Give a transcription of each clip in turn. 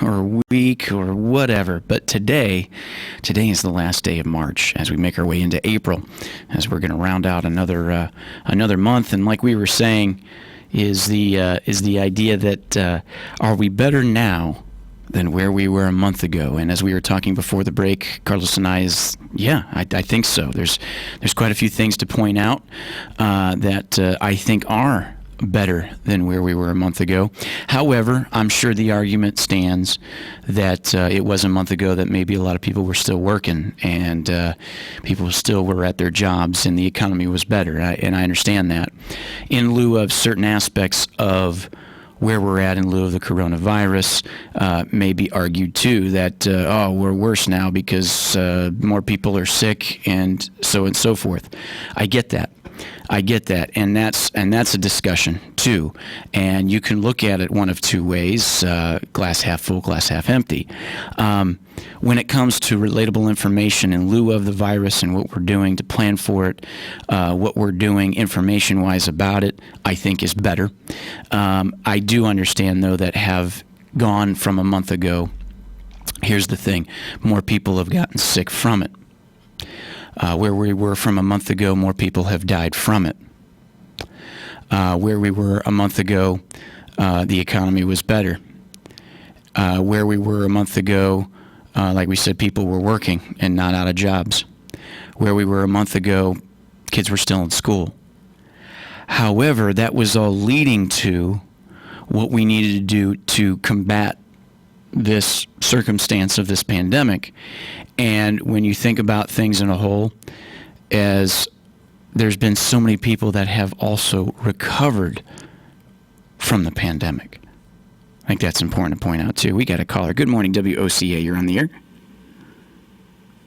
or week or whatever. But today is the last day of March as we make our way into April, as we're going to round out another month. And like we were saying, is the idea that are we better now than where we were a month ago? And as we were talking before the break, Carlos and I, I think so. There's quite a few things to point out that I think are better than where we were a month ago. However, I'm sure the argument stands that it was a month ago that maybe a lot of people were still working and people still were at their jobs and the economy was better. And I understand that. In lieu of certain aspects of where we're at in lieu of the coronavirus, may be argued too that we're worse now because more people are sick and so forth. I get that, and that's a discussion too. And you can look at it one of two ways: glass half full, glass half empty. When it comes to relatable information in lieu of the virus and what we're doing to plan for it, what we're doing information-wise about it, I think is better. I do understand, though, that have gone from a month ago. Here's the thing: more people have gotten sick from it. Where we were from a month ago, more people have died from it. Where we were a month ago, the economy was better. Where we were a month ago, like we said, people were working and not out of jobs. Where we were a month ago, kids were still in school. However, that was all leading to what we needed to do to combat this circumstance of this pandemic. And when you think about things in a whole, as there's been so many people that have also recovered from the pandemic. I think that's important to point out too. We got a caller. Good morning, WOCA. You're on the air.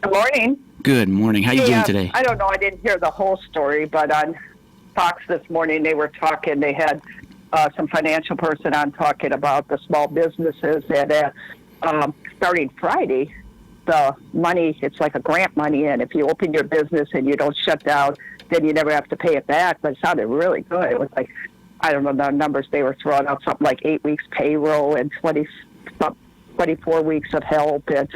Good morning. Good morning. How you doing today? I don't know. I didn't hear the whole story, but on Fox this morning they were talking. They had some financial person on talking about the small businesses and starting Friday, the money, it's like a grant money, and if you open your business and you don't shut down, then you never have to pay it back. But it sounded really good. It was like, I don't know the numbers they were throwing out, something like 8 weeks payroll and 24 weeks of help, and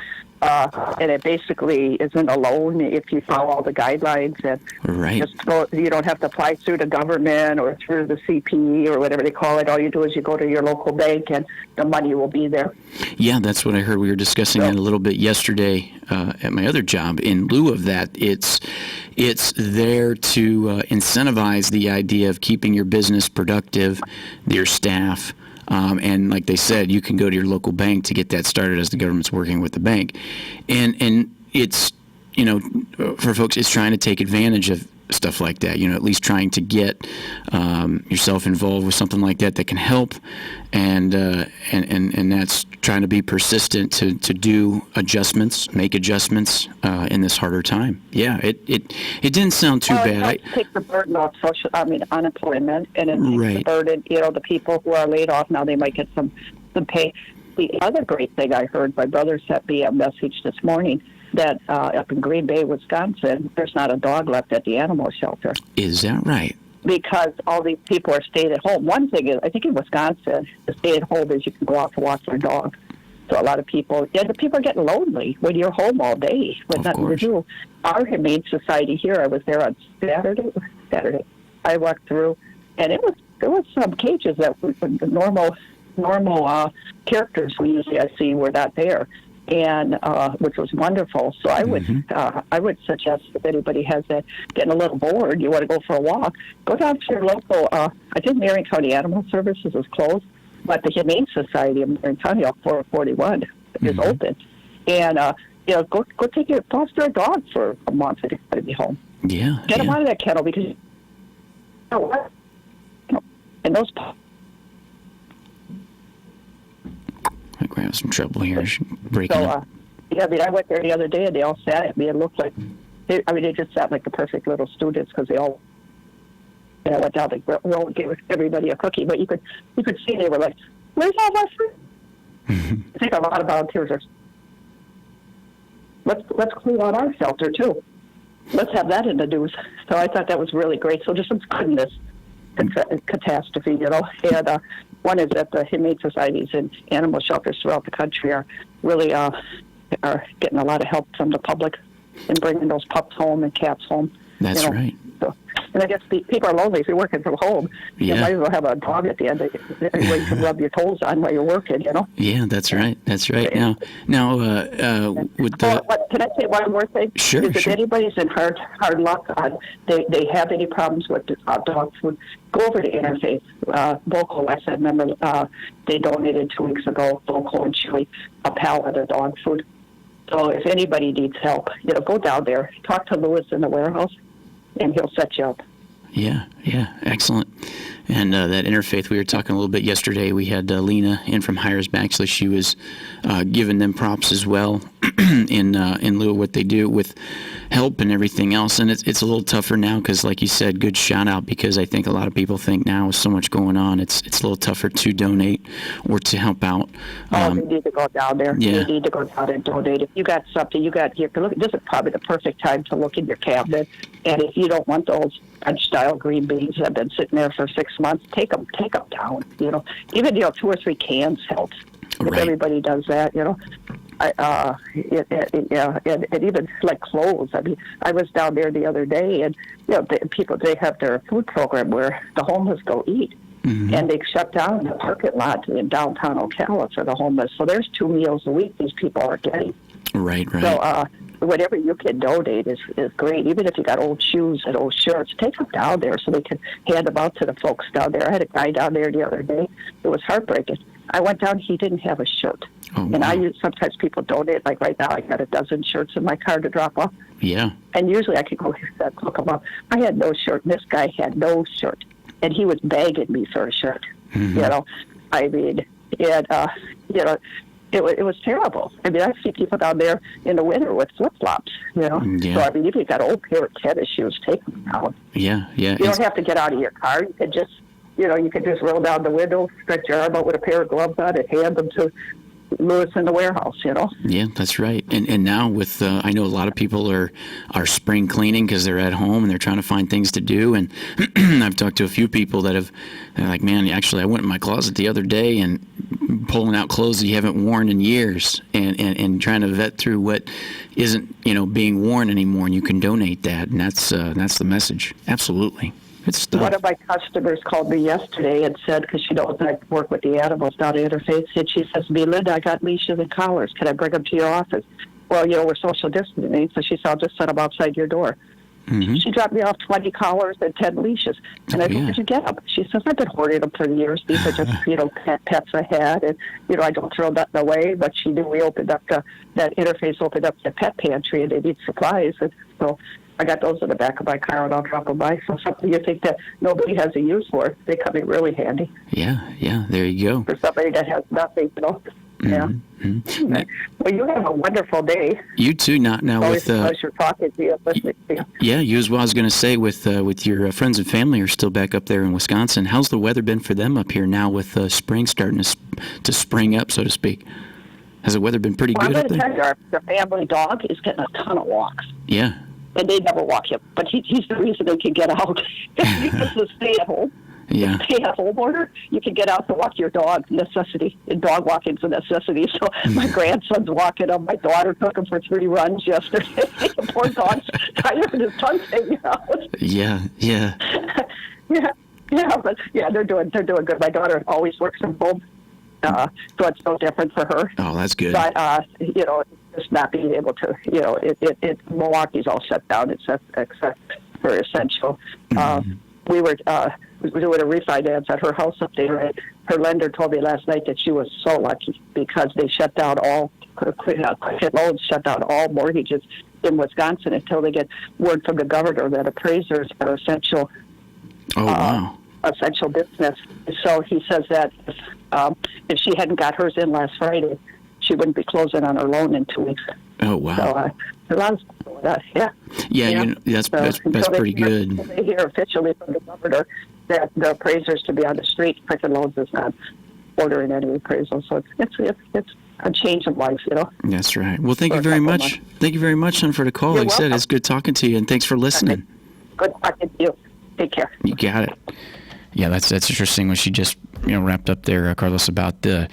it basically isn't a loan if you follow all the guidelines, and right. You don't have to apply through the government or through the CPE or whatever they call it. All you do is you go to your local bank and the money will be there. Yeah, that's what I heard. We were discussing that a little bit yesterday at my other job. In lieu of that, it's there to incentivize the idea of keeping your business productive, your staff. And like they said, you can go to your local bank to get that started as the government's working with the bank. And it's, for folks, it's trying to take advantage of stuff like that, at least trying to get yourself involved with something like that can help. And that's trying to be persistent to do adjustments, make adjustments in this harder time. Yeah, it didn't sound too bad. Take the burden off unemployment, and it takes the burden, the people who are laid off now, they might get some pay. The other great thing I heard, my brother sent me a message this morning that up in Green Bay, Wisconsin, there's not a dog left at the animal shelter. Is that right? Because all these people are staying at home. One thing is, I think in Wisconsin, the stay at home is you can go out to walk your dog. So a lot of people, the people are getting lonely when you're home all day with nothing to do. Our Humane Society here, I was there on Saturday. I walked through, and there was some cages that the normal characters we usually see were not there. And which was wonderful. So I would suggest if anybody has that, getting a little bored, you want to go for a walk, go down to your local. I think Marion County Animal Services is closed, but the Humane Society of Marion County off 441 is open. And go take your foster a dog for a month and you're going to be home. Yeah, get them out of that kennel because and those. I think we're having some trouble here. Breaking up. Yeah, I went there the other day and they all sat at me. It looked like, they just sat like the perfect little students because they all went down the road and gave everybody a cookie. But you could see they were like, "Where's all my food?" I think a lot of volunteers are. Let's clean out our shelter too. Let's have that in the news. So I thought that was really great. So just some goodness, catastrophe, and One is that the humane societies and animal shelters throughout the country are really are getting a lot of help from the public in bringing those pups home and cats home. That's right. So, and I guess people are lonely if you're working from home. Yeah. You might as well have a dog at the end where you can rub your toes on while you're working, Yeah, that's right. That's right. Now, with the... Can I say one more thing? Sure, If sure. anybody's in hard luck, they have any problems with dog food, go over to Interfaith. Vocal, I said, remember, they donated 2 weeks ago, Vocal and Chewy, a pallet of dog food. So if anybody needs help, go down there, talk to Lewis in the warehouse, and he'll set you up. Yeah, excellent. And that Interfaith, we were talking a little bit yesterday. We had Lena in from Hires. Actually, she was giving them props as well in lieu of what they do with help and everything else. And it's a little tougher now because, like you said, good shout out, because I think a lot of people think now with so much going on, it's a little tougher to donate or to help out. You need to go down there. Yeah. You need to go down and donate. If you got something, this is probably the perfect time to look in your cabinet. And if you don't want those French-style green beans that have been sitting there for 6 months, take them down. Even 2 or 3 cans helps. If Right. everybody does that, and even like clothes. I mean, I was down there the other day, and they have their food program where the homeless go eat. Mm-hmm. And they shut down the parking lot in downtown Ocala for the homeless. So there's 2 meals a week these people are getting. Right. So whatever you can donate is great. Even if you got old shoes and old shirts, take them down there so they can hand them out to the folks down there. I had a guy down there the other day. It was heartbreaking. I went down, he didn't have a shirt. Oh, and wow. sometimes people donate, like right now I got a dozen shirts in my car to drop off. Yeah. And usually I could go look them up. I had no shirt, and this guy had no shirt. And he was begging me for a shirt. Mm-hmm. I mean, and, it was terrible. I mean, I see people down there in the winter with flip-flops, Yeah. So, I mean, if you've got old pair of tennis shoes, take them down. Yeah. You don't have to get out of your car. You could just, you could just roll down the window, stretch your arm out with a pair of gloves on, and hand them to Lewis in the warehouse, Yeah, that's right. And now with I know a lot of people are spring cleaning because they're at home and they're trying to find things to do. And I've talked to a few people they're like, man, actually, I went in my closet the other day and pulling out clothes that you haven't worn in years and trying to vet through what isn't being worn anymore, and you can donate that, and that's the message. Absolutely. Good stuff. One of my customers called me yesterday and said, because she knows I work with the animals down at Interfaith, and she says to me, Linda, I got leashes and collars. Can I bring them to your office? Well, we're social distancing, so she said, I'll just set them outside your door. Mm-hmm. She dropped me off 20 collars and 10 leashes. And I said, where'd you get them? She says, I've been hoarding them for years. These are just, pets I had. And, I don't throw nothing away. But she knew we opened up that Interface opened up the pet pantry, and they need supplies. And so I got those in the back of my car, and I'll drop them by. So something you think that nobody has a use for, they come in really handy. Yeah, there you go. For somebody that has nothing, Yeah. Mm-hmm. Well, you have a wonderful day. You too. Now Always with a pleasure talking to you, listening to you. Yeah, you as well. I was going to say with your friends and family are still back up there in Wisconsin. How's the weather been for them up here now with spring starting to spring up, so to speak? Has the weather been pretty good up there? I'm going to tell you, the family dog is getting a ton of walks. Yeah. And they never walk him, but he's the reason they can get out. Because of stay at home. Yeah. Stay at home order, you can get out to walk your dog. Necessity. And dog walking's a necessity. So my grandson's walking him. My daughter took him for 3 runs yesterday. The poor dog's tired and his tongue's hanging out. Yeah. Yeah, but they're doing good. My daughter always works from home, so it's no different for her. Oh, that's good. But just not being able to, Milwaukee's all shut down except for essential. We were doing a refinance at her house up there, and her lender told me last night that she was so lucky because they shut down all quick loans, shut down all mortgages in Wisconsin until they get word from the governor that appraisers are essential. Oh, wow. Essential business. So he says that if she hadn't got hers in last Friday, she wouldn't be closing on her loan in 2 weeks. Oh, wow. So a lot of stuff like that, yeah. Yeah, that's pretty good. They hear officially from the governor that the appraisers to be on the street, Quicken Loans is not ordering any appraisal. So it's a change of life, That's right. Well, thank you very much. Thank you very much, son, for the call. You're like I said, welcome. it's good talking to you, and thanks for listening. Okay. Good talking to you. Take care. You got it. Yeah, that's interesting when she just wrapped up there, Carlos, about the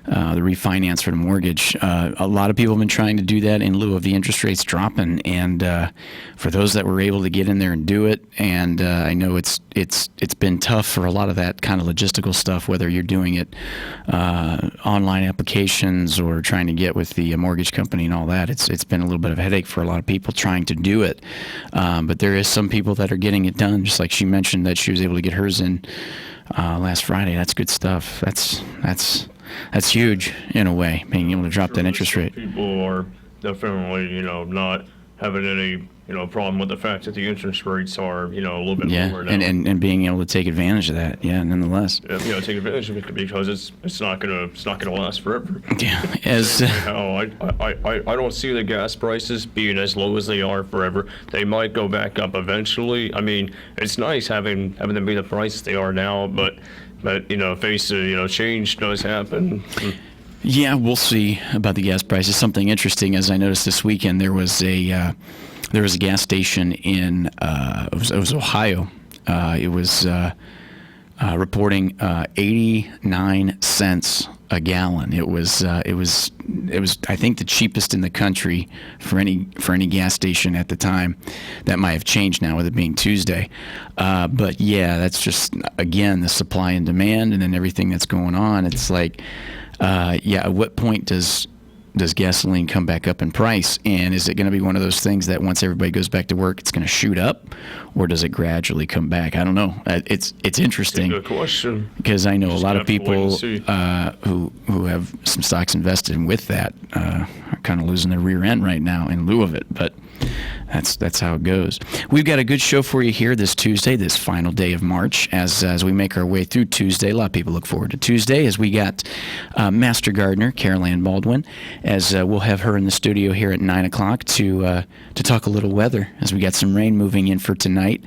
refinance for the mortgage. A lot of people have been trying to do that in lieu of the interest rates dropping, and for those that were able to get in there and do it, and I know it's been tough for a lot of that kind of logistical stuff, whether you're doing it online applications or trying to get with the mortgage company and all that. It's been a little bit of a headache for a lot of people trying to do it, but there is some people that are getting it done, just like she mentioned that she was able to get hers in last Friday. That's good stuff. That's huge in a way, being able to drop that interest rate. People are definitely, not having any, problem with the fact that the interest rates are, a little bit lower now. and being able to take advantage of that, nonetheless. Take advantage of it because it's not gonna last forever. Yeah, I don't see the gas prices being as low as they are forever. They might go back up eventually. I mean, it's nice having them be the prices they are now, but face change does happen. Yeah, we'll see about the gas prices. Something interesting, as I noticed this weekend, there was a gas station in it was Ohio. It was reporting 89 cents a gallon. It was I think the cheapest in the country for any gas station at the time. That might have changed now with it being Tuesday. But yeah, that's just again the supply and demand, and then everything that's going on. It's like, at what point does gasoline come back up in price? And is it going to be one of those things that once everybody goes back to work, it's going to shoot up, or does it gradually come back? I don't know. It's interesting. Good question. Because I know a lot of people who have some stocks invested in with that are kind of losing their rear end right now in lieu of it. But that's how it goes. We've got a good show for you here this Tuesday, this final day of March, as we make our way through Tuesday. A lot of people look forward to Tuesday, as we got Master Gardener Carol Ann Baldwin, as we'll have her in the studio here at 9 o'clock to talk a little weather, as we got some rain moving in for tonight,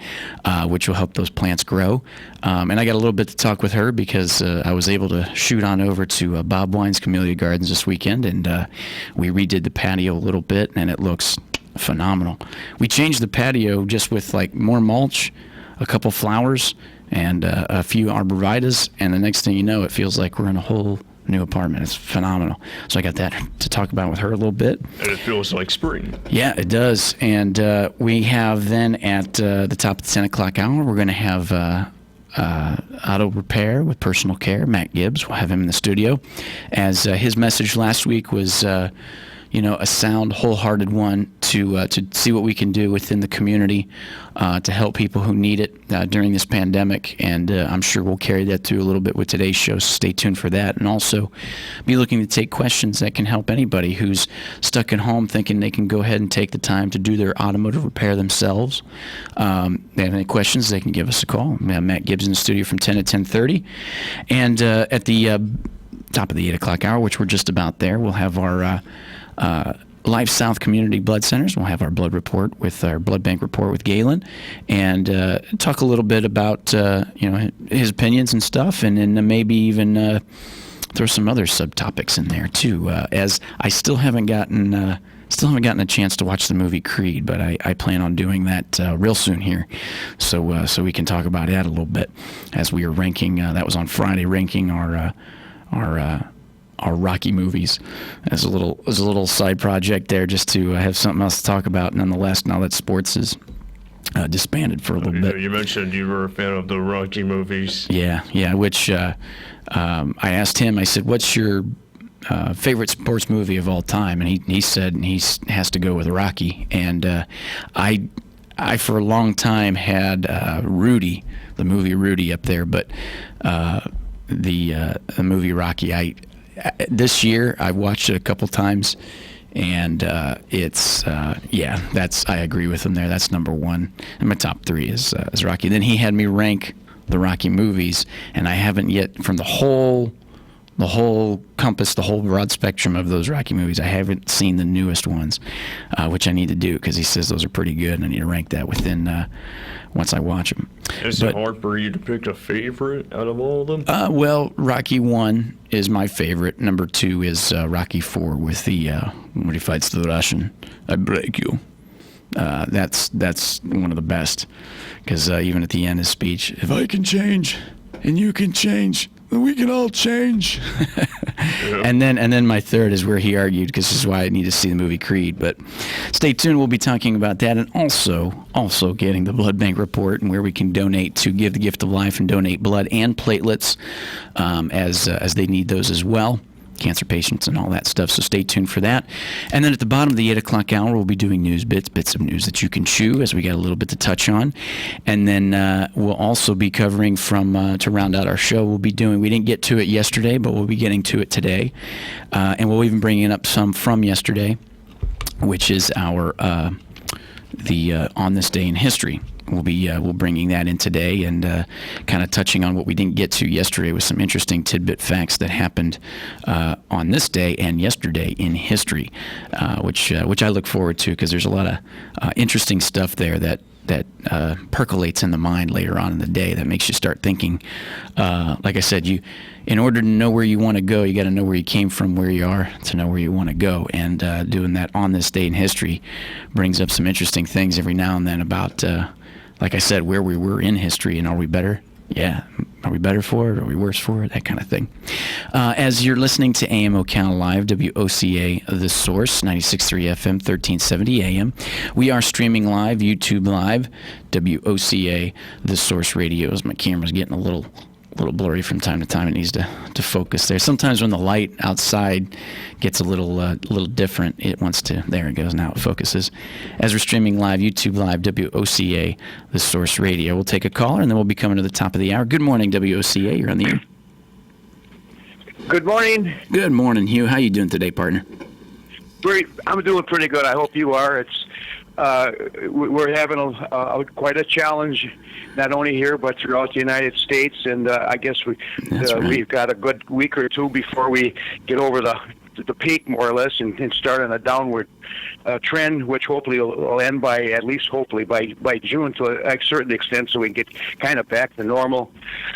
which will help those plants grow. And I got a little bit to talk with her because I was able to shoot on over to Bob Wine's Camellia Gardens this weekend, and we redid the patio a little bit, and it looks phenomenal. We changed the patio just with like more mulch, a couple flowers, and a few arborvitaes, and the next thing you know, it feels like we're in a whole new apartment. It's phenomenal. So I got that to talk about with her a little bit. And it feels like spring. Yeah, it does. And we have then at the top of the 10 o'clock hour, we're going to have auto repair with personal care, Matt Gibbs. We'll have him in the studio, as his message last week was a sound, wholehearted one to see what we can do within the community to help people who need it during this pandemic. And I'm sure we'll carry that through a little bit with today's show, so stay tuned for that. And also be looking to take questions that can help anybody who's stuck at home thinking they can go ahead and take the time to do their automotive repair themselves. They have any questions, they can give us a call. We have Matt Gibbs in the studio from 10 to 10:30. And at the top of the 8 o'clock hour, which we're just about there, we'll have our Life South Community Blood Centers. We'll have our blood report with our blood bank report with Galen, and talk a little bit about his opinions and stuff, and then maybe even throw some other subtopics in there too. As I still haven't gotten a chance to watch the movie Creed, but I plan on doing that real soon here, so we can talk about that a little bit as we are ranking. That was on Friday, ranking our Rocky movies as a little side project there, just to have something else to talk about. Nonetheless, now that sports is disbanded for a little bit. You mentioned you were a fan of the Rocky movies. Yeah. Which I asked him. I said, "What's your favorite sports movie of all time?" And he said he has to go with Rocky. And I for a long time had Rudy, the movie Rudy, up there, but the movie Rocky, this year I watched it a couple times, and it's I agree with him there. That's number one, and my top three is Rocky. Then he had me rank the Rocky movies, and I haven't yet, from the whole compass, the whole broad spectrum of those Rocky movies, I haven't seen the newest ones, which I need to do because he says those are pretty good, and I need to rank that within once I watch them. Is it hard for you to pick a favorite out of all of them? Well, Rocky 1 is my favorite. Number 2 is Rocky 4 with the when he fights the Russian. I break you. That's one of the best, because even at the end of his speech, if I can change and you can change, we can all change. And then my third is where he argued, because this is why I need to see the movie Creed. But stay tuned. We'll be talking about that, and also getting the blood bank report and where we can donate to Give the Gift of Life and donate blood and platelets as they need those as well. Cancer patients and all that stuff, so stay tuned for that. And then at the bottom of the 8 o'clock hour, we'll be doing news bits of news that you can chew, as we got a little bit to touch on. And then we'll also be covering from, to round out our show, we didn't get to it yesterday, but we'll be getting to it today. And we'll even bring up some from yesterday, which is our, On This Day in History. We'll bringing that in today and kind of touching on what we didn't get to yesterday with some interesting tidbit facts that happened on this day and yesterday in history, which I look forward to, because there's a lot of interesting stuff there that percolates in the mind later on in the day that makes you start thinking. Like I said, in order to know where you want to go, you got to know where you came from, where you are, to know where you want to go. And doing that on this day in history brings up some interesting things every now and then about, like I said, where we were in history, and are we better? Yeah. Are we better for it? Are we worse for it? That kind of thing. As you're listening to AM Ocala Live, WOCA The Source, 96.3 FM, 1370 AM. We are streaming live, YouTube Live, WOCA The Source Radios. My camera's getting a little blurry from time to time. It needs to focus there. Sometimes when the light outside gets a little different, it wants to. There it goes. Now it focuses. As we're streaming live, YouTube Live, WOCA, The Source Radio. We'll take a caller, and then we'll be coming to the top of the hour. Good morning, WOCA. You're on the air. Good morning. Good morning, Hugh. How you doing today, partner? Great. I'm doing pretty good. I hope you are. We're having quite a challenge, not only here but throughout the United States, and I guess we've got a good week or two before we get over the peak, more or less, and start on a downward trend, which hopefully will end by, at least hopefully by June to a certain extent, so we can get kind of back to normal.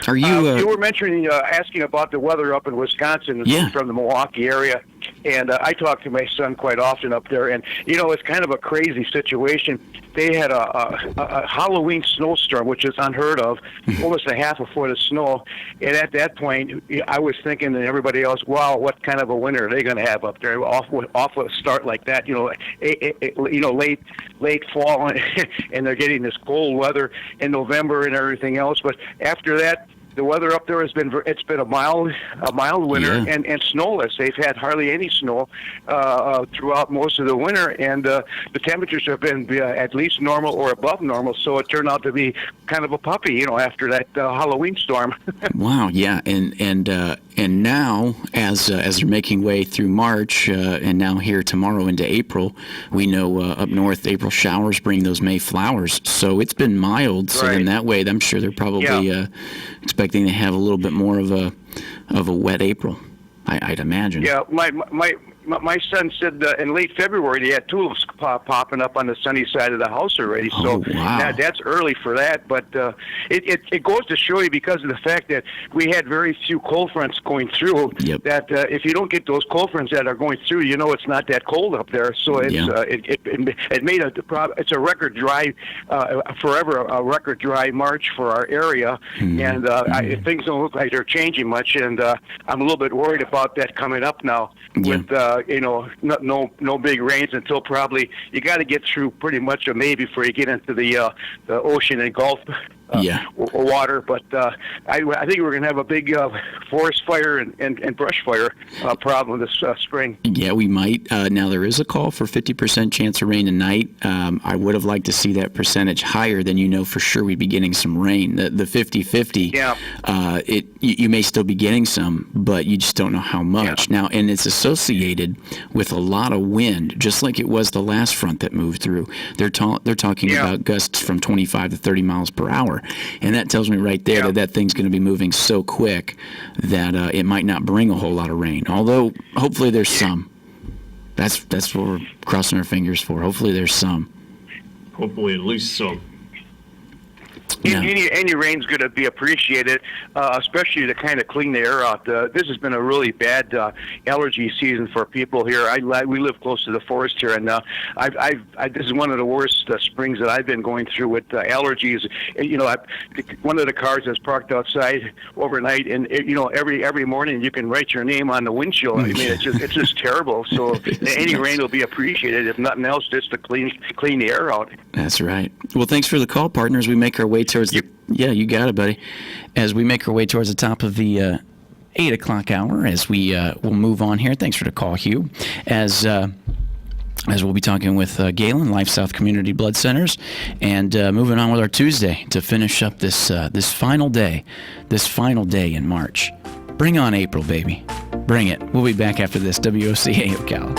Are you? You were mentioning, asking about the weather up in Wisconsin, from the Milwaukee area, and I talk to my son quite often up there, and it's kind of a crazy situation. They had a Halloween snowstorm, which is unheard of, almost a half a foot of snow, and at that point, I was thinking, and everybody else, wow, what kind of a winter are they going to have up there? Off with a start like that, late fall, and they're getting this cold weather in November and everything else. But after that, the weather up there has been a mild winter, and snowless. They've had hardly any snow throughout most of the winter, and the temperatures have been at least normal or above normal. So it turned out to be kind of a puppy, after that Halloween storm. Wow, yeah, and now as they're making way through March, and now here tomorrow into April, we know up north April showers bring those May flowers. So it's been mild. So in that way, I'm sure they're probably expecting to have a little bit more of a wet April, I'd imagine. Yeah, my son said in late February they had tulips popping up on the sunny side of the house already. So that's early for that. But it goes to show you, because of the fact that we had very few cold fronts going through, that if you don't get those cold fronts that are going through, it's not that cold up there. So it's it made it's a record dry, forever a record dry March for our area, and things don't look like they're changing much, and I'm a little bit worried about that coming up now with no big rains until probably you got to get through pretty much a May before you get into the ocean and Gulf water. But I think we're going to have a big forest fire and brush fire problem this spring. Yeah, we might. Now, there is a call for 50% chance of rain tonight. I would have liked to see that percentage higher, than for sure we'd be getting some rain. The 50-50, you may still be getting some, but you just don't know how much. Now, and it's associated with a lot of wind, just like it was the last front that moved through. They're talking about gusts from 25 to 30 miles per hour. And that tells me right there that thing's going to be moving so quick that it might not bring a whole lot of rain. Although, hopefully there's some. That's what we're crossing our fingers for. Hopefully there's some. Hopefully at least some. Any rain's going to be appreciated, especially to kind of clean the air out. This has been a really bad allergy season for people here. We live close to the forest here, and this is one of the worst springs that I've been going through with allergies. One of the cars is parked outside overnight, and every morning you can write your name on the windshield. I mean, it's just terrible. So any rain will be appreciated, if nothing else, just to clean the air out. That's right. Well, thanks for the call, partners. We make our way towards yeah, you got it, buddy. As we make our way towards the top of the 8 o'clock hour, as we will move on here. Thanks for the call, Hugh. As we'll be talking with Galen, Life South Community Blood Centers, and moving on with our Tuesday to finish up this final day in March. Bring on April, baby. Bring it. We'll be back after this. WOCA Ocala.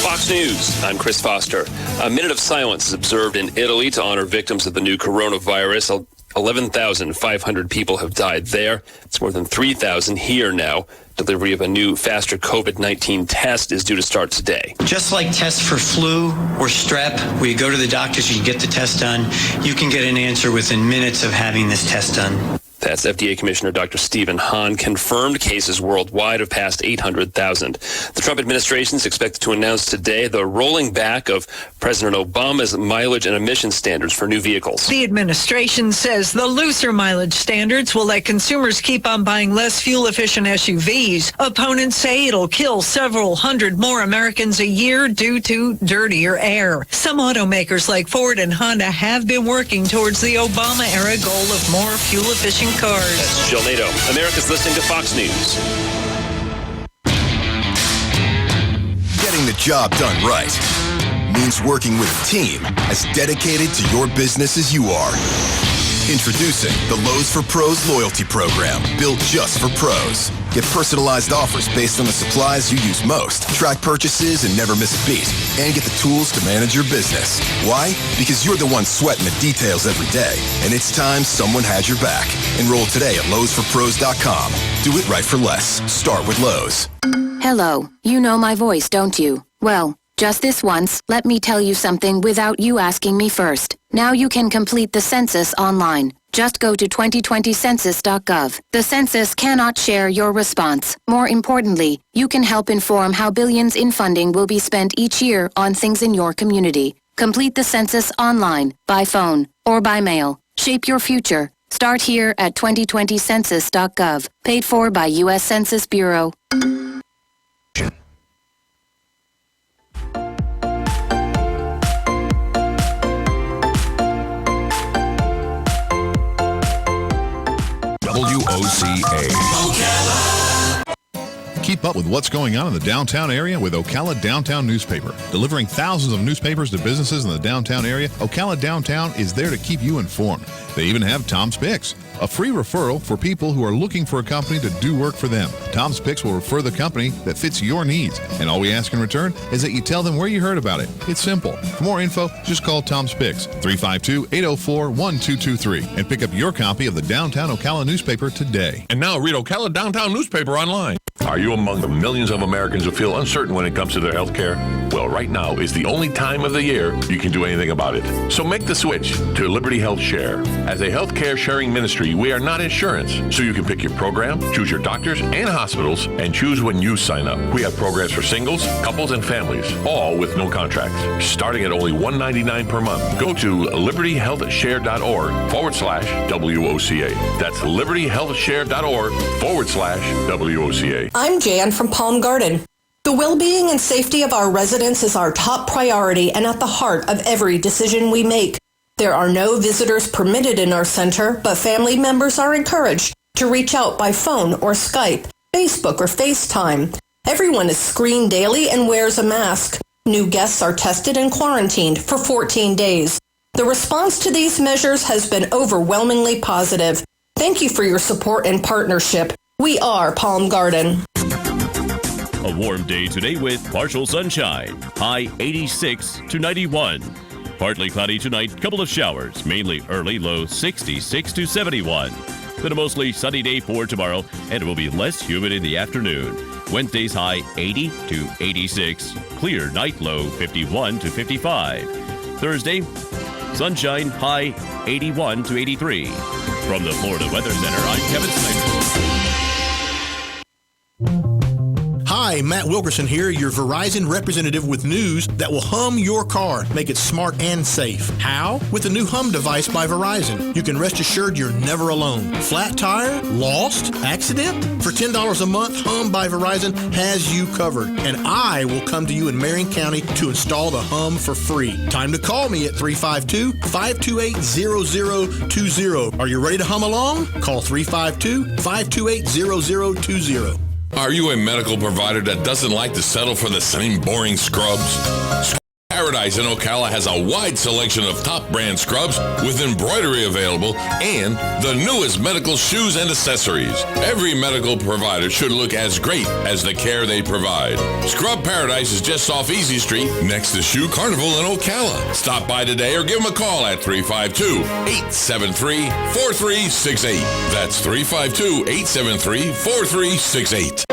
Fox News, I'm Chris Foster. A minute of silence is observed in Italy to honor victims of the new coronavirus. 11,500 people have died there. It's more than 3,000 here now. Delivery of a new, faster COVID-19 test is due to start today. Just like tests for flu or strep, where you go to the doctors, you get the test done, you can get an answer within minutes of having this test done. That's FDA Commissioner Dr. Stephen Hahn. Confirmed cases worldwide have passed 800,000. The Trump administration is expected to announce today the rolling back of President Obama's mileage and emission standards for new vehicles. The administration says the looser mileage standards will let consumers keep on buying less fuel-efficient SUVs. Opponents say it'll kill several hundred more Americans a year due to dirtier air. Some automakers like Ford and Honda have been working towards the Obama-era goal of more fuel-efficient cars. That's Jill Nato. America's listening to Fox News. Getting the job done right means working with a team as dedicated to your business as you are. Introducing the Lowe's for Pros loyalty program, built just for pros. Get personalized offers based on the supplies you use most. Track purchases and never miss a beat. And get the tools to manage your business. Why? Because you're the one sweating the details every day. And it's time someone had your back. Enroll today at LowesForPros.com. Do it right for less. Start with Lowe's. Hello. You know my voice, don't you? Well, just this once, let me tell you something without you asking me first. Now you can complete the census online. Just go to 2020census.gov. The census cannot share your response. More importantly, you can help inform how billions in funding will be spent each year on things in your community. Complete the census online, by phone, or by mail. Shape your future. Start here at 2020census.gov. Paid for by U.S. Census Bureau. WOCA. Keep up with what's going on in the downtown area with Ocala Downtown Newspaper. Delivering thousands of newspapers to businesses in the downtown area, Ocala Downtown is there to keep you informed. They even have Tom's Picks, a free referral for people who are looking for a company to do work for them. Tom's Picks will refer the company that fits your needs, and all we ask in return is that you tell them where you heard about it. It's simple. For more info, just call Tom's Picks, 352-804-1223, and pick up your copy of the Downtown Ocala newspaper today. And now read Ocala Downtown newspaper online. Are you among the millions of Americans who feel uncertain when it comes to their health care? Well, right now is the only time of the year you can do anything about it. So make the switch to Liberty Health Share. As a health care sharing ministry, we are not insurance, so you can pick your program, choose your doctors and hospitals, and choose when you sign up. We have programs for singles, couples, and families, all with no contracts, starting at only $199 per month. Go to libertyhealthshare.org/WOCA. That's libertyhealthshare.org/WOCA. I'm Jan from Palm Garden. The well-being and safety of our residents is our top priority and at the heart of every decision we make. There are no visitors permitted in our center, but family members are encouraged to reach out by phone or Skype, Facebook, or FaceTime. Everyone is screened daily and wears a mask. New guests are tested and quarantined for 14 days. The response to these measures has been overwhelmingly positive. Thank you for your support and partnership. We are Palm Garden. A warm day today with partial sunshine. High 86 to 91. Partly cloudy tonight, couple of showers, mainly early, low 66 to 71. Then a mostly sunny day for tomorrow, and it will be less humid in the afternoon. Wednesday's high 80 to 86. Clear night low 51 to 55. Thursday, sunshine high 81 to 83. From the Florida Weather Center, I'm Kevin Snyder. Hi, Matt Wilkerson here, your Verizon representative with news that will hum your car, make it smart and safe. How? With the new Hum device by Verizon. You can rest assured you're never alone. Flat tire? Lost? Accident? For $10 a month, Hum by Verizon has you covered. And I will come to you in Marion County to install the Hum for free. Time to call me at 352-528-0020. Are you ready to hum along? Call 352-528-0020. Are you a medical provider that doesn't like to settle for the same boring scrubs? Paradise in Ocala has a wide selection of top brand scrubs with embroidery available and the newest medical shoes and accessories. Every medical provider should look as great as the care they provide. Scrub Paradise is just off Easy Street next to Shoe Carnival in Ocala. Stop by today or give them a call at 352-873-4368. That's 352-873-4368.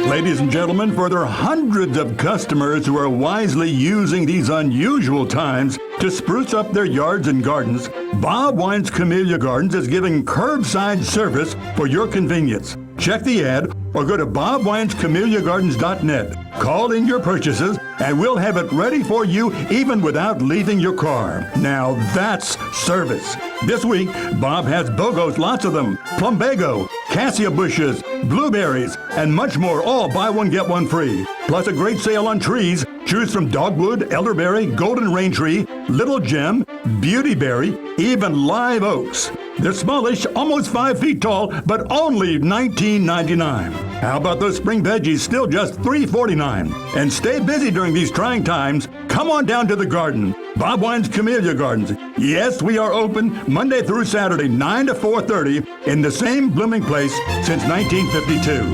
Ladies and gentlemen, for their hundreds of customers who are wisely using these unusual times to spruce up their yards and gardens, Bob Wine's Camellia Gardens is giving curbside service for your convenience. Check the ad or go to bobwinescamelliagardens.net. Call in your purchases and we'll have it ready for you even without leaving your car. Now that's service. This week, Bob has BOGOs, lots of them, plumbago, cassia bushes, blueberries, and much more, all buy one, get one free. Plus a great sale on trees. Choose from dogwood, elderberry, golden rain tree, little gem, beautyberry, even live oaks. They're smallish, almost 5 feet tall, but only $19.99. How about those spring veggies, still just $3.49? And stay busy during these trying times. Come on down to the garden. Bob Wine's Camellia Gardens. Yes, we are open Monday through Saturday, 9 to 4:30, in the same blooming place since 1952.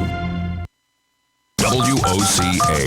WOCA.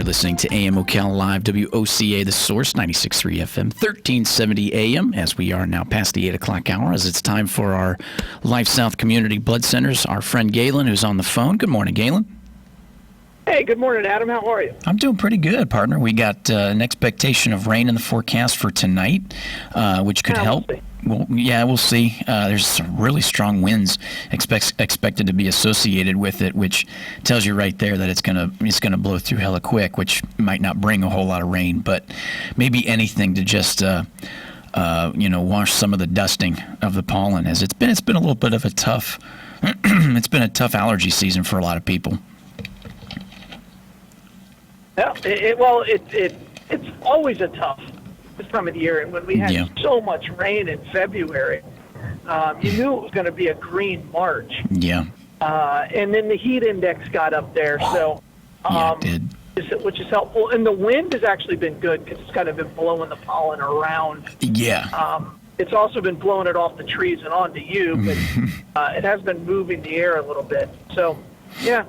Listening to AM Ocala Live, WOCA, The Source, 96.3 FM, 1370 AM, as we are now past the 8 o'clock hour, as it's time for our Life South Community Blood Centers. Our friend Galen, who's on the phone. Good morning, Galen. Hey, good morning, Adam. How are you? I'm doing pretty good, partner. We got an expectation of rain in the forecast for tonight, which could help. Well, yeah, we'll see. There's some really strong winds expected to be associated with it, which tells you right there that it's gonna blow through hella quick, which might not bring a whole lot of rain, but maybe anything to just wash some of the dusting of the pollen. As it's been a little bit of a tough it's been a tough allergy season for a lot of people. Yeah, it's always a tough this time of the year, and when we had so much rain in February, you knew it was going to be a green March. Yeah. And then the heat index got up there, so it did. Which is helpful. And the wind has actually been good because it's kind of been blowing the pollen around. Yeah. It's also been blowing it off the trees and onto you, but it has been moving the air a little bit. So, yeah.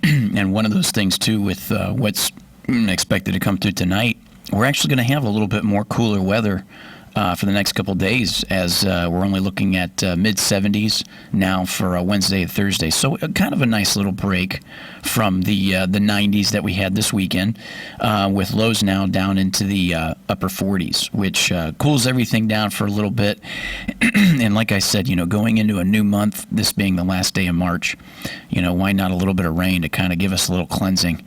And one of those things too with what's expected to come through tonight, we're actually going to have a little bit more cooler weather for the next couple of days, as we're only looking at mid-70s now for Wednesday and Thursday. So kind of a nice little break from the 90s that we had this weekend, with lows now down into the upper 40s, which cools everything down for a little bit. And like I said, going into a new month, this being the last day of March, why not a little bit of rain to kind of give us a little cleansing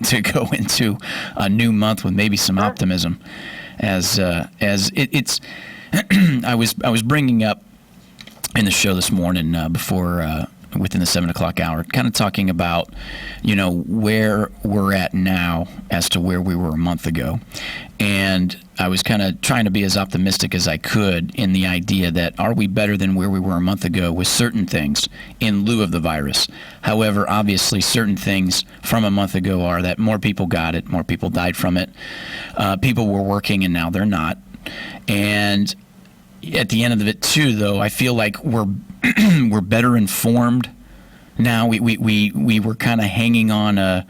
to go into a new month with maybe some optimism. As it's I was bringing up in the show this morning before within the 7 o'clock hour, kind of talking about where we're at now as to where we were a month ago, and I was kind of trying to be as optimistic as I could in the idea that are we better than where we were a month ago with certain things in lieu of the virus. However, obviously certain things from a month ago are that more people got it, more people died from it, people were working and now they're not. And at the end of it too, though, I feel like we're we're better informed now. We were kind of hanging on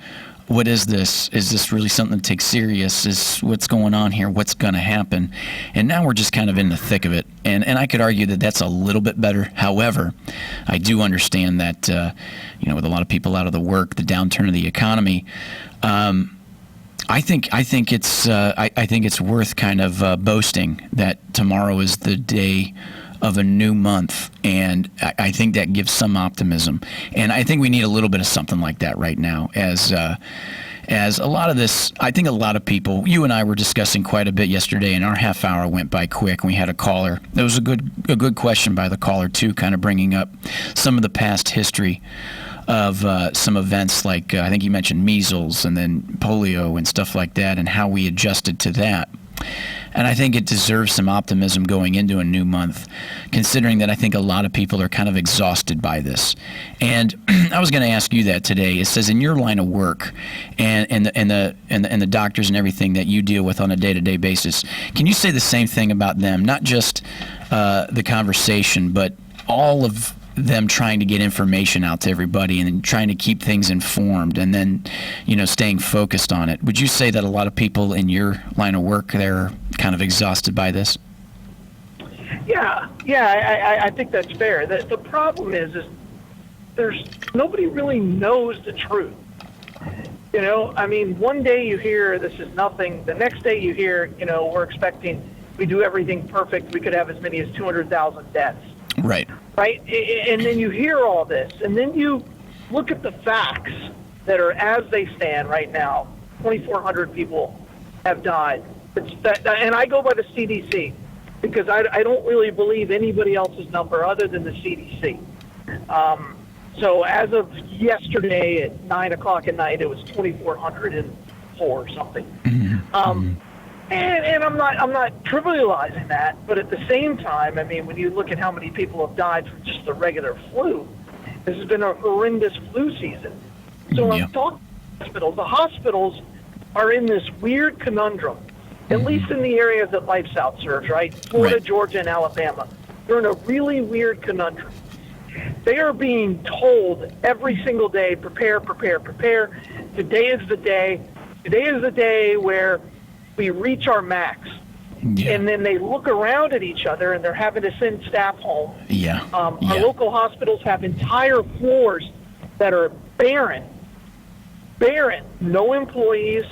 what is this? Is this really something to take serious? Is what's going on here? What's going to happen? And now we're just kind of in the thick of it. And I could argue that that's a little bit better. However, I do understand that, with a lot of people out of the work, the downturn of the economy, I think it's worth kind of boasting that tomorrow is the day of a new month, and I think that gives some optimism. And I think we need a little bit of something like that right now, as a lot of this. I think a lot of people. You and I were discussing quite a bit yesterday, and our half hour went by quick. And we had a caller. There was a good question by the caller too, kind of bringing up some of the past history of some events like I think you mentioned measles and then polio and stuff like that, and how we adjusted to that. And I think it deserves some optimism going into a new month, considering that I think a lot of people are kind of exhausted by this. And I was going to ask you that today. It says in your line of work and the doctors and everything that you deal with on a day-to-day basis, can you say the same thing about them? Not just the conversation, but all of them trying to get information out to everybody and trying to keep things informed and then, staying focused on it. Would you say that a lot of people in your line of work, they're kind of exhausted by this? Yeah, I think that's fair. The problem is there's nobody really knows the truth. One day you hear this is nothing. The next day you hear, we're expecting we do everything perfect. We could have as many as 200,000 deaths. Right. Right? And then you hear all this, and then you look at the facts that are as they stand right now. 2,400 people have died. And I go by the CDC because I don't really believe anybody else's number other than the CDC. So as of yesterday at 9 o'clock at night, it was 2,404 or something. And I'm not trivializing that, but at the same time, when you look at how many people have died from just the regular flu, this has been a horrendous flu season. So I'm talking to hospitals. The hospitals are in this weird conundrum, at least in the areas that Life South serves, right? Florida, Georgia, and Alabama. They're in a really weird conundrum. They are being told every single day, prepare. Today is the day. Today is the day where we reach our max. Yeah. And then they look around at each other and they're having to send staff home. Our local hospitals have entire floors that are barren, no employees,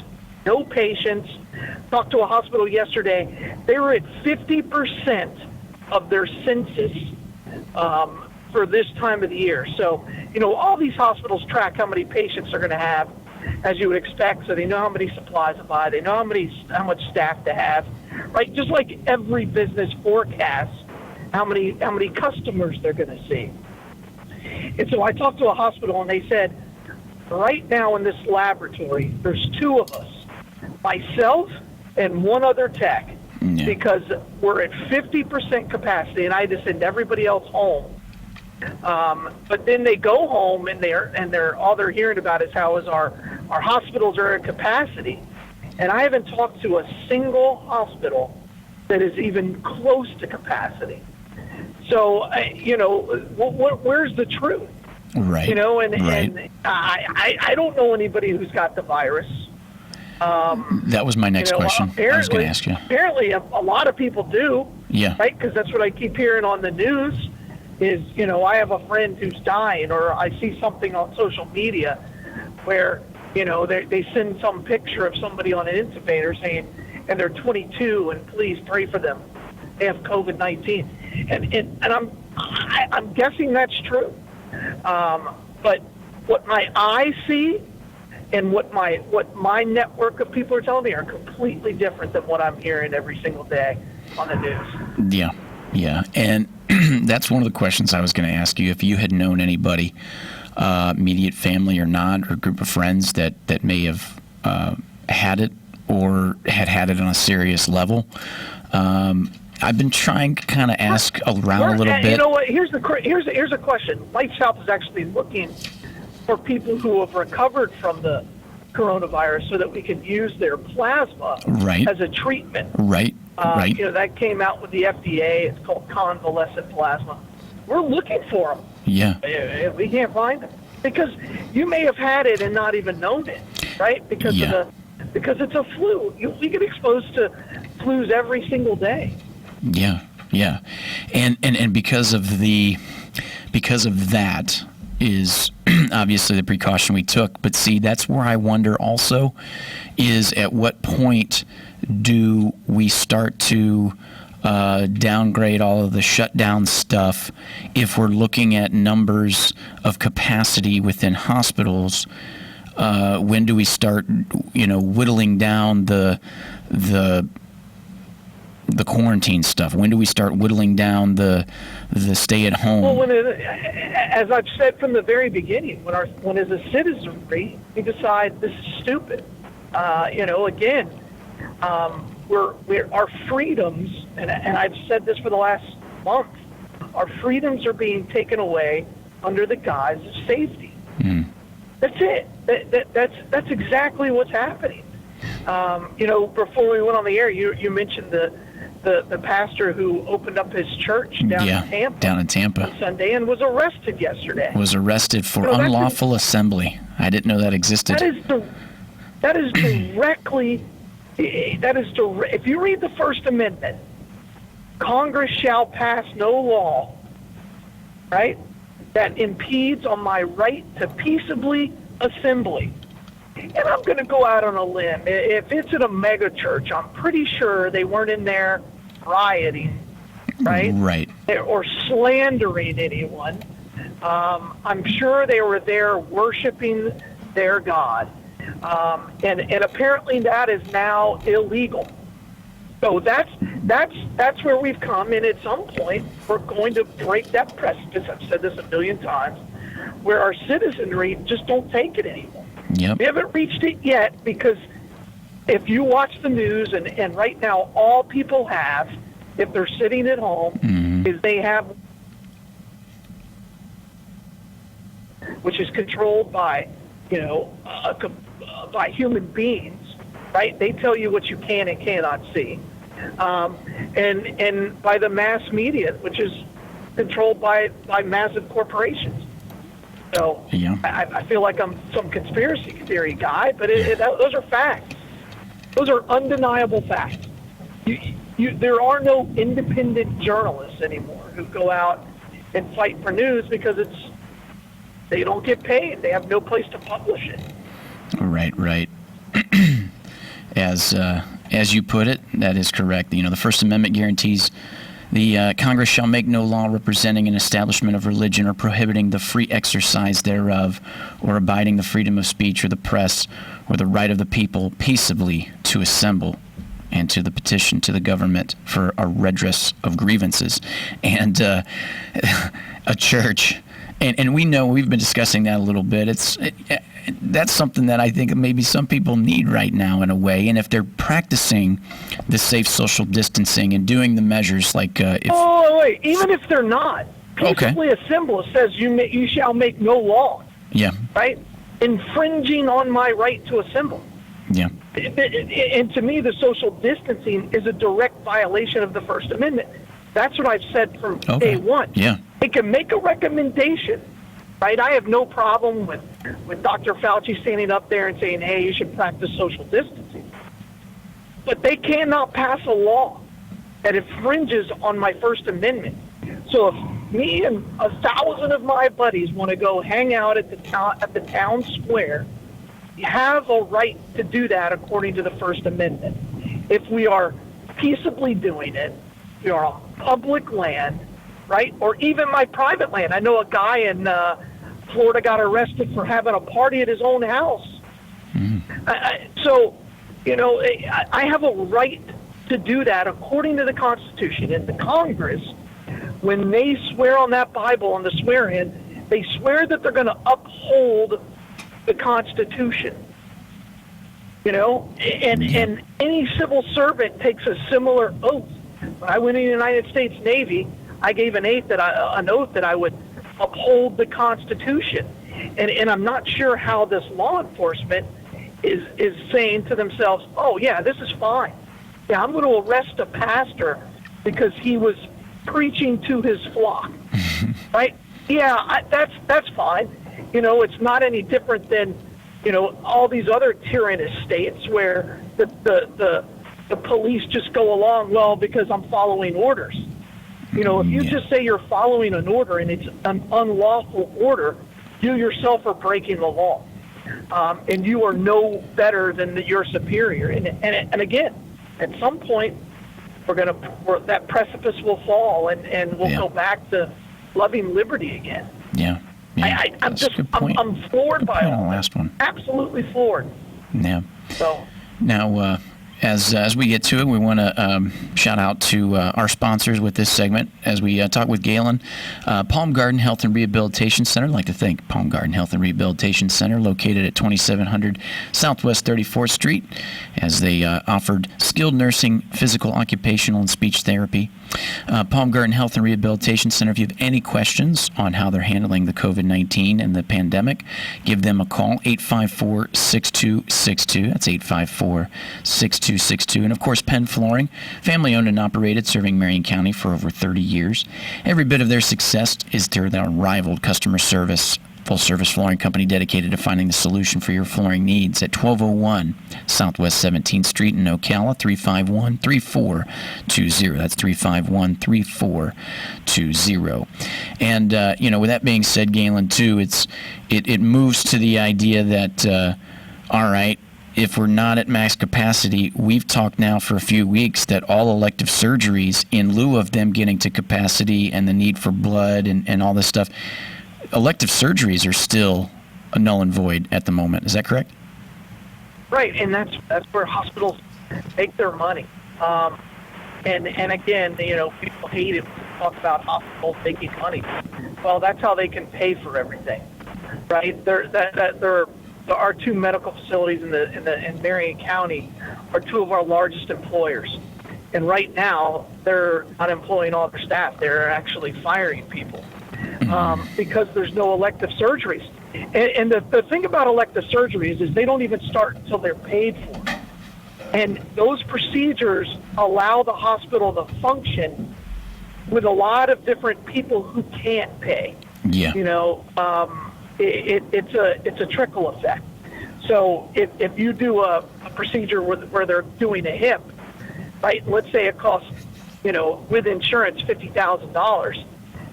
no patients. Talked to a hospital yesterday. They were at 50% of their census for this time of the year. So, all these hospitals track how many patients they're going to have, as you would expect, so they know how many supplies to buy, they know how much staff to have, right? Just like every business forecasts how many customers they're going to see. And so I talked to a hospital, and they said, right now in this laboratory, there's two of us, myself and one other tech, because we're at 50% capacity, and I just send everybody else home. But then they go home, and they're all they're hearing about is how our hospitals are at capacity. And I haven't talked to a single hospital that is even close to capacity. So, where's the truth? Right. And I don't know anybody who's got the virus. That was my next question. I was going to ask you. Apparently, a lot of people do. Yeah. Right? Because that's what I keep hearing on the news is, I have a friend who's dying, or I see something on social media where, they send some picture of somebody on an intubator saying, and they're 22, and please pray for them. They have COVID-19. And I'm guessing that's true. But what my eyes see and what my network of people are telling me are completely different than what I'm hearing every single day on the news. Yeah. And that's one of the questions I was going to ask you. If you had known anybody, immediate family or not, or group of friends that may have had it or had it on a serious level. I've been trying to kind of ask around a little bit. You know what? Here's a question. Life South is actually looking for people who have recovered from the coronavirus so that we can use their plasma as a treatment. Right. Right. That came out with the FDA. It's called convalescent plasma. We're looking for them. Yeah. We can't find them because you may have had it and not even known it, right? Because it's a flu. We get exposed to flus every single day. Yeah. And because of that is obviously the precaution we took. But see, that's where I wonder also is at what point do we start to downgrade all of the shutdown stuff if we're looking at numbers of capacity within hospitals? When do we start, whittling down the quarantine stuff? When do we start whittling down the stay at home? Well, as I've said from the very beginning, when as a citizenry we decide this is stupid, again, our freedoms, and I've said this for the last month, our freedoms are being taken away under the guise of safety. That's it. That's exactly what's happening. Before we went on the air, you mentioned the pastor who opened up his church down in Tampa on Sunday and was arrested yesterday. Was arrested for unlawful assembly. I didn't know that existed. That is directly. If you read the First Amendment, Congress shall pass no law, right, that impedes on my right to peaceably assembly. And I'm going to go out on a limb. If it's at a mega church, I'm pretty sure they weren't in there rioting, right? Right. Or slandering anyone. I'm sure they were there worshiping their God. And apparently that is now illegal. So that's where we've come, and at some point we're going to break that precipice. I've said this a million times, where our citizenry just don't take it anymore. Yep. We haven't reached it yet because if you watch the news, and right now all people have, if they're sitting at home, is they have, which is controlled by, by human beings, right? They tell you what you can and cannot see, and by the mass media, which is controlled by massive corporations. So I feel like I'm some conspiracy theory guy, but those are facts. Those are undeniable facts. There are no independent journalists anymore who go out and fight for news because they don't get paid. They have no place to publish it. Right. As you put it, that is correct. The First Amendment guarantees the Congress shall make no law representing an establishment of religion or prohibiting the free exercise thereof, or abiding the freedom of speech or the press, or the right of the people peaceably to assemble, and to the petition to the government for a redress of grievances. And a church, and we know we've been discussing that a little bit. That's something that I think maybe some people need right now in a way. And if they're practicing the safe social distancing and doing the measures like wait, even if they're not, peaceably assemble says you shall make no law. Yeah. Right? Infringing on my right to assemble. Yeah. And to me, the social distancing is a direct violation of the First Amendment. That's what I've said from day one. Yeah. They can make a recommendation, right? I have no problem with Dr. Fauci standing up there and saying, hey, you should practice social distancing. But they cannot pass a law that infringes on my First Amendment. So if me and 1,000 of my buddies want to go hang out at the town square, you have a right to do that according to the First Amendment. If we are peaceably doing it, we are on public land, right? Or even my private land. I know a guy in Florida got arrested for having a party at his own house. So, I have a right to do that according to the Constitution. And the Congress, when they swear on that Bible on the swear-in, they swear that they're going to uphold the Constitution. And any civil servant takes a similar oath. When I went in the United States Navy, I gave an oath that I would uphold the Constitution. And I'm not sure how this law enforcement is saying to themselves, oh, yeah, this is fine. yeah, I'm going to arrest a pastor because he was preaching to his flock, right? Yeah, that's fine. You know, it's not any different than, you know, all these other tyrannous states where the police just go along, well, because I'm following orders. You know, if you just say you're following an order and it's an unlawful order, you yourself are breaking the law. And you are no better than your superior. And again, at some point, that precipice will fall and we'll go back to loving liberty again. Yeah. I'm floored by all the last one. Absolutely floored. Yeah. So now, as we get to it, we want to shout out to our sponsors with this segment as we talk with Galen. Palm Garden Health and Rehabilitation Center. I'd like to thank Palm Garden Health and Rehabilitation Center, located at 2700 Southwest 34th Street, as they offered skilled nursing, physical, occupational, and speech therapy. Palm Garden Health and Rehabilitation Center, if you have any questions on how they're handling the COVID-19 and the pandemic, give them a call, 854-6262. That's 854-6262. And, of course, Penn Flooring, family-owned and operated, serving Marion County for over 30 years. Every bit of their success is their unrivaled customer service. Full-service flooring company dedicated to finding the solution for your flooring needs at 1201 Southwest 17th Street in Ocala, 351-3420. That's 351-3420. And, with that being said, Galen, too, it moves to the idea that, all right, if we're not at max capacity, we've talked now for a few weeks that all elective surgeries, in lieu of them getting to capacity and the need for blood and all this stuff, elective surgeries are still a null and void at the moment. Is that correct? Right, and that's where hospitals make their money. And again, people hate it when we talk about hospitals making money. Well, that's how they can pay for everything, right? There are two medical facilities in Marion County are two of our largest employers, and right now they're not employing all their staff. They're actually firing people. Because there's no elective surgeries. And the thing about elective surgeries is they don't even start until they're paid for. And those procedures allow the hospital to function with a lot of different people who can't pay. Yeah. It's a trickle effect. So if you do a procedure where they're doing a hip, right, let's say it costs, with insurance, $50,000,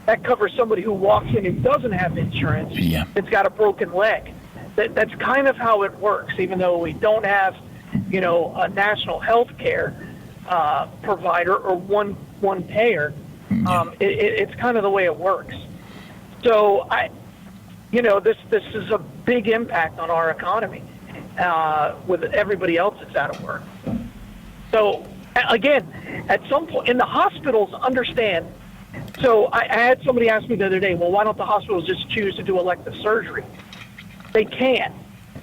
that covers somebody who walks in who doesn't have insurance. Yeah. It's got a broken leg. That's kind of how it works, even though we don't have, a national health care provider or one payer. It's kind of the way it works. So this is a big impact on our economy with everybody else that's out of work. So again, at some point, and the hospitals understand. So I had somebody ask me the other day, well, why don't the hospitals just choose to do elective surgery? They can't,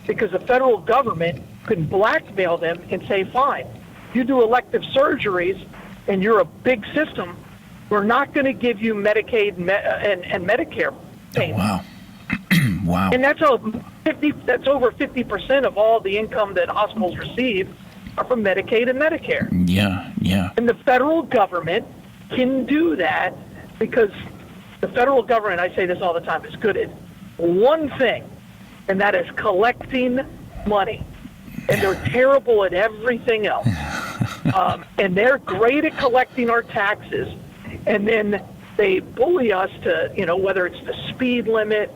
because the federal government can blackmail them and say, fine, you do elective surgeries and you're a big system, we're not going to give you Medicaid and Medicare payments. Oh, wow. Wow. And that's over 50% of all the income that hospitals receive are from Medicaid and Medicare. Yeah. And the federal government can do that because the federal government, I say this all the time, is good at one thing, and that is collecting money. And they're terrible at everything else. And they're great at collecting our taxes. And then they bully us to, whether it's the speed limit,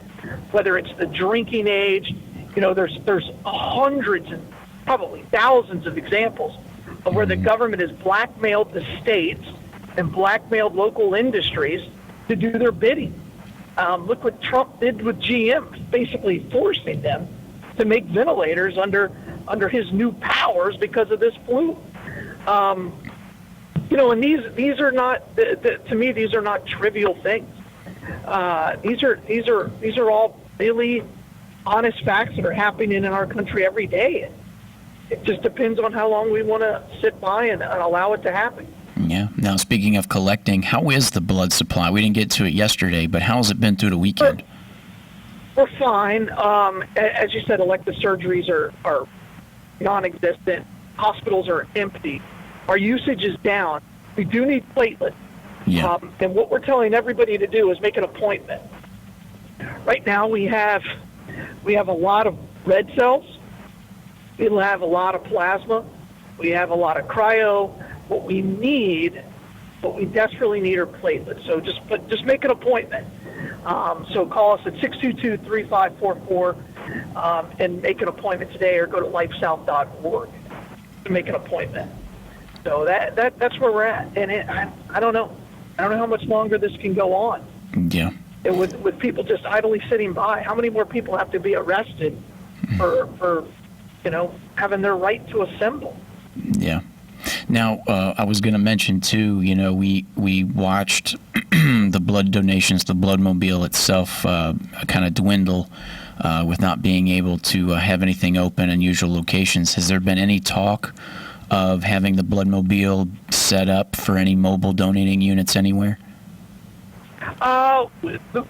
whether it's the drinking age, there's hundreds and probably thousands of examples of where the government has blackmailed the states and blackmailed local industries to do their bidding. Look what Trump did with GM, basically forcing them to make ventilators under his new powers because of this flu. And these are not, to me, these are not trivial things. These are all really honest facts that are happening in our country every day. It just depends on how long we want to sit by and allow it to happen. Yeah. Now, speaking of collecting, how is the blood supply? We didn't get to it yesterday, but how has it been through the weekend? We're fine. As you said, elective surgeries are non-existent. Hospitals are empty. Our usage is down. We do need platelets. Yeah. And what we're telling everybody to do is make an appointment. Right now we have a lot of red cells. We have a lot of plasma. We have a lot of cryo. What we desperately need are platelets. So just make an appointment. So call us at 622-3544 and make an appointment today, or go to lifesouth.org to make an appointment. So that's where we're at. And I don't know. I don't know how much longer this can go on. Yeah. And with people just idly sitting by, how many more people have to be arrested for having their right to assemble? Yeah. Now, I was going to mention too. We watched the blood donations, the Bloodmobile itself, kind of dwindle with not being able to have anything open in usual locations. Has there been any talk of having the Bloodmobile set up for any mobile donating units anywhere?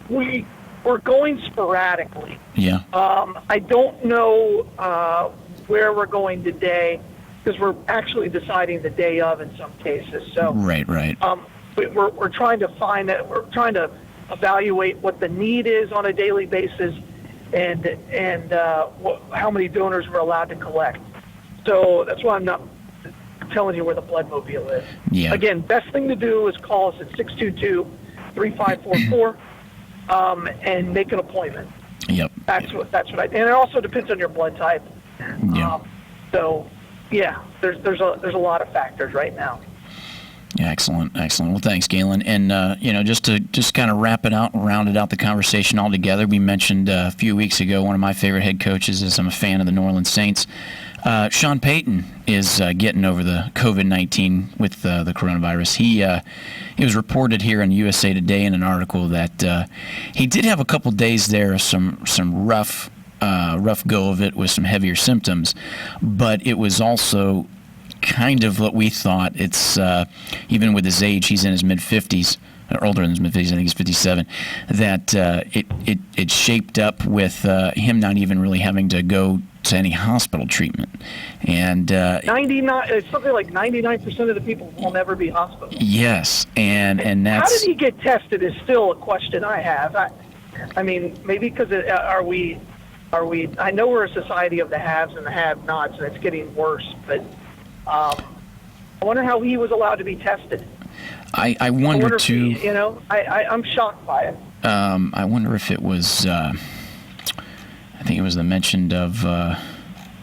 We're going sporadically. Yeah. I don't know where we're going today, because we're actually deciding the day of in some cases. So Right. We're trying to find that. We're trying to evaluate what the need is on a daily basis, and how many donors we're allowed to collect. So that's why I'm not telling you where the Bloodmobile is. Yeah. Again, best thing to do is call us at 622-3544 and make an appointment. Yep. That's what and it also depends on your blood type. Yeah. So yeah, there's a lot of factors right now. Yeah, excellent. Well, thanks, Galen. And just to kind of wrap it out and round it out the conversation all together, we mentioned a few weeks ago one of my favorite head coaches, as I'm a fan of the New Orleans Saints. Sean Payton is getting over the COVID-19 with the coronavirus. He was reported here in USA Today in an article that he did have a couple days there of some rough go of it with some heavier symptoms, but it was also kind of what we thought. It's even with his age, he's in his mid-50s, or older than his mid-50s, I think he's 57, that it shaped up with him not even really having to go to any hospital treatment. And 99, it's something like 99% of the people will never be hospitalized. Yes, and that's... How did he get tested is still a question I have. I mean, maybe because are we? I know we're a society of the haves and the have-nots, and it's getting worse, but I wonder how he was allowed to be tested. I wonder too. If he, I'm shocked by it. I wonder if it was. I think it was the mention of. I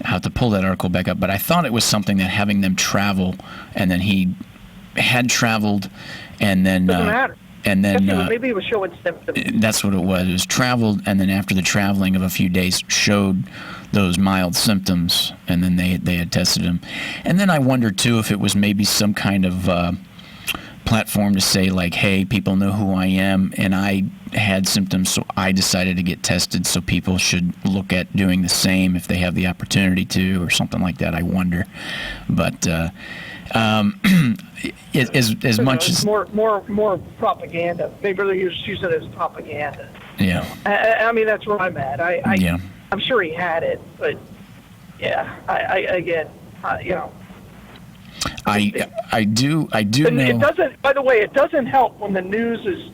have to pull that article back up, but I thought it was something that having them travel, and then he had traveled, and then. Doesn't matter. And then maybe he was showing symptoms. That's what it was. It was traveled, and then after the traveling of a few days, showed those mild symptoms, and then they had tested him. And then I wonder too if it was maybe some kind of platform to say like, hey, people know who I am, and I had symptoms, so I decided to get tested, so people should look at doing the same if they have the opportunity to, or something like that. I wonder, but as much as more propaganda, maybe they're using it as propaganda. Yeah. I mean, that's where I'm at. Yeah. I'm sure he had it, but yeah, I do know. It doesn't. By the way, it doesn't help when the news is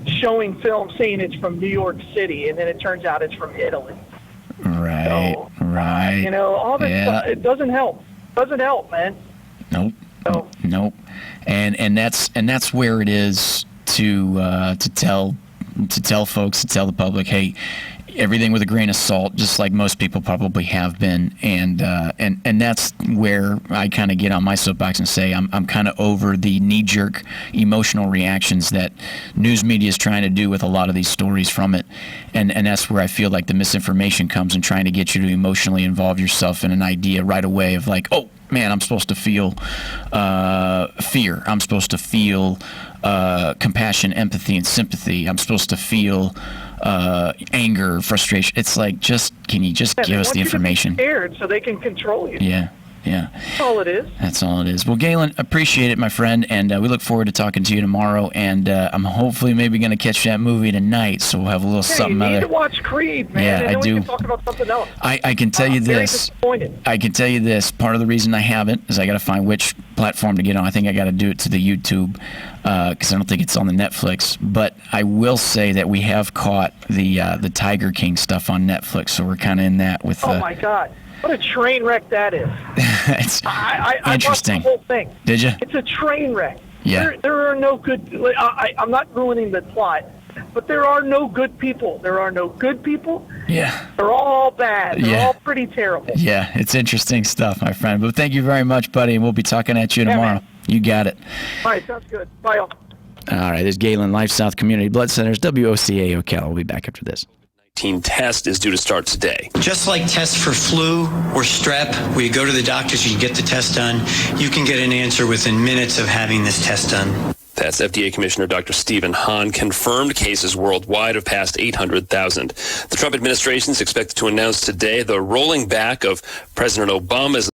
showing film saying it's from New York City, and then it turns out it's from Italy. Right. So, right. All this stuff, it doesn't help. Doesn't help, man. Nope. Nope. And that's where it is to tell folks, to tell the public, hey, everything with a grain of salt, just like most people probably have been, and that's where I kind of get on my soapbox and say I'm kind of over the knee-jerk emotional reactions that news media is trying to do with a lot of these stories from it, and that's where I feel like the misinformation comes in, trying to get you to emotionally involve yourself in an idea right away of like, oh man, I'm supposed to feel fear, I'm supposed to feel compassion, empathy, and sympathy, I'm supposed to feel anger, frustration. It's like, can you just give us the information? Scared so they can control you. Yeah. Yeah. That's all it is. That's all it is. Well, Galen, appreciate it, my friend, and we look forward to talking to you tomorrow. And I'm hopefully maybe going to catch that movie tonight, so we'll have a little something you need other. to watch Creed, man. Yeah, and I then do. We can talk about something else. I can tell you Very this. disappointed. I can tell you this. Part of the reason I haven't is I got to find which platform to get on. I think I got to do it to the YouTube because I don't think it's on the Netflix. But I will say that we have caught the Tiger King stuff on Netflix, so we're kind of in that with. Oh my God! What a train wreck that is. It's I interesting. watched the whole thing. Did you? It's a train wreck. Yeah. There are no good. I'm not ruining the plot, but there are no good people. There are no good people. Yeah. They're all bad. They're Yeah. all pretty terrible. Yeah, it's interesting stuff, my friend. But thank you very much, buddy, and we'll be talking at you tomorrow. man. You got it. All right, sounds good. Bye, all. All right, this is Galen, Life South Community Blood Centers, WOCA Ocala. We'll be back after this. Test is due to start today. Just like tests for flu or strep, where you go to the doctors, you get the test done, you can get an answer within minutes of having this test done. That's FDA Commissioner Dr. Stephen Hahn. Confirmed cases worldwide have passed 800,000. The Trump administration is expected to announce today the rolling back of President Obama's